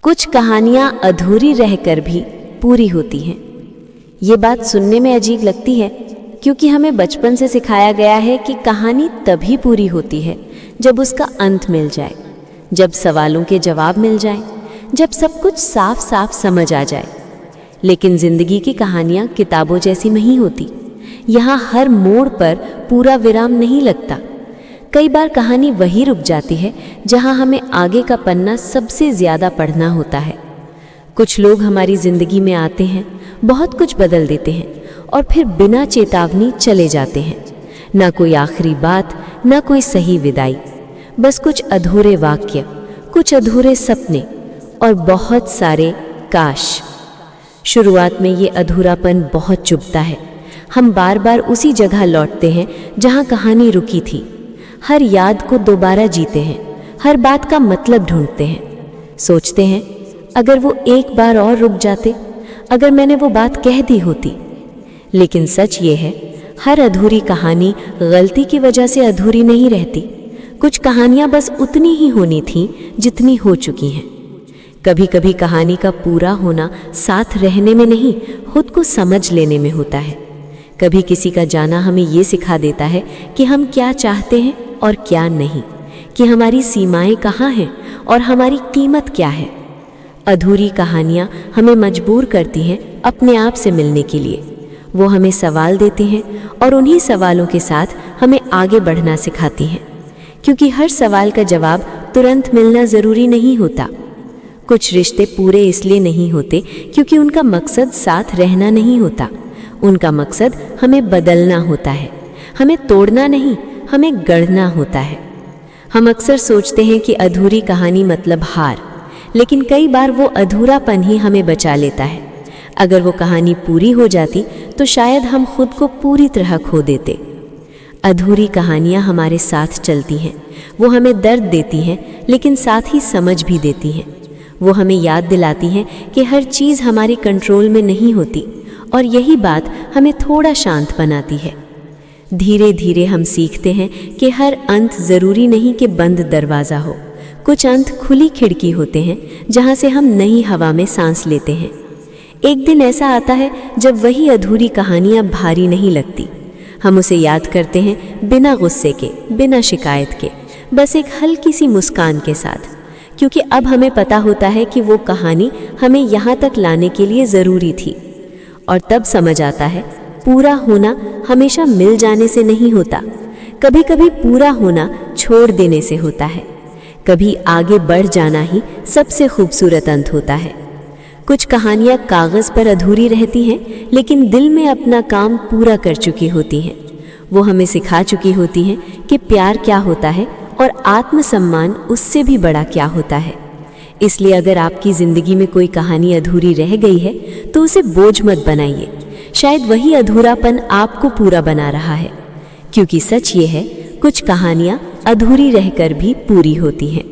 कुछ कहानियां अधूरी रहकर भी पूरी होती हैं। ये बात सुनने में अजीब लगती है क्योंकि हमें बचपन से सिखाया गया है कि कहानी तभी पूरी होती है जब उसका अंत मिल जाए, जब सवालों के जवाब मिल जाएं, जब सब कुछ साफ साफ समझ आ जाए। लेकिन जिंदगी की कहानियां किताबों जैसी नहीं होती। यहाँ हर मोड़ पर पूरा विराम नहीं लगता। कई बार कहानी वहीं रुक जाती है जहाँ हमें आगे का पन्ना सबसे ज़्यादा पढ़ना होता है। कुछ लोग हमारी ज़िंदगी में आते हैं, बहुत कुछ बदल देते हैं और फिर बिना चेतावनी चले जाते हैं। ना कोई आखिरी बात, ना कोई सही विदाई, बस कुछ अधूरे वाक्य, कुछ अधूरे सपने और बहुत सारे काश। शुरुआत में ये अधूरापन बहुत चुभता है। हम बार बार उसी जगह लौटते हैं जहाँ कहानी रुकी थी। हर याद को दोबारा जीते हैं, हर बात का मतलब ढूंढते हैं। सोचते हैं अगर वो एक बार और रुक जाते, अगर मैंने वो बात कह दी होती। लेकिन सच ये है, हर अधूरी कहानी गलती की वजह से अधूरी नहीं रहती। कुछ कहानियां बस उतनी ही होनी थीं जितनी हो चुकी हैं। कभी कभी कहानी का पूरा होना साथ रहने में नहीं, खुद को समझ लेने में होता है। कभी किसी का जाना हमें ये सिखा देता है कि हम क्या चाहते हैं और क्या नहीं, कि हमारी सीमाएं कहाँ हैं और हमारी कीमत क्या है। अधूरी कहानियाँ हमें मजबूर करती हैं अपने आप से मिलने के लिए। वो हमें सवाल देती हैं और उन्हीं सवालों के साथ हमें आगे बढ़ना सिखाती हैं, क्योंकि हर सवाल का जवाब तुरंत मिलना ज़रूरी नहीं होता। कुछ रिश्ते पूरे इसलिए नहीं होते क्योंकि उनका मकसद साथ रहना नहीं होता। उनका मकसद हमें बदलना होता है, हमें तोड़ना नहीं, हमें गढ़ना होता है। हम अक्सर सोचते हैं कि अधूरी कहानी मतलब हार, लेकिन कई बार वो अधूरापन ही हमें बचा लेता है। अगर वो कहानी पूरी हो जाती तो शायद हम खुद को पूरी तरह खो देते। अधूरी कहानियाँ हमारे साथ चलती हैं। वो हमें दर्द देती हैं, लेकिन साथ ही समझ भी देती हैं। वो हमें याद दिलाती हैं कि हर चीज़ हमारे कंट्रोल में नहीं होती, और यही बात हमें थोड़ा शांत बनाती है। धीरे धीरे हम सीखते हैं कि हर अंत ज़रूरी नहीं कि बंद दरवाज़ा हो। कुछ अंत खुली खिड़की होते हैं जहाँ से हम नई हवा में सांस लेते हैं। एक दिन ऐसा आता है जब वही अधूरी कहानियाँ भारी नहीं लगती। हम उसे याद करते हैं बिना गुस्से के, बिना शिकायत के, बस एक हल्की सी मुस्कान के साथ, क्योंकि अब हमें पता होता है कि वो कहानी हमें यहाँ तक लाने के लिए ज़रूरी थी। और तब समझ आता है पूरा होना हमेशा मिल जाने से नहीं होता। कभी कभी पूरा होना छोड़ देने से होता है। कभी आगे बढ़ जाना ही सबसे खूबसूरत अंत होता है। कुछ कहानियाँ कागज़ पर अधूरी रहती हैं, लेकिन दिल में अपना काम पूरा कर चुकी होती हैं। वो हमें सिखा चुकी होती हैं कि प्यार क्या होता है और आत्मसम्मान उससे भी बड़ा क्या होता है। इसलिए अगर आपकी ज़िंदगी में कोई कहानी अधूरी रह गई है तो उसे बोझ मत बनाइए। शायद वही अधूरापन आपको पूरा बना रहा है, क्योंकि सच ये है, कुछ कहानियाँ अधूरी रहकर भी पूरी होती हैं।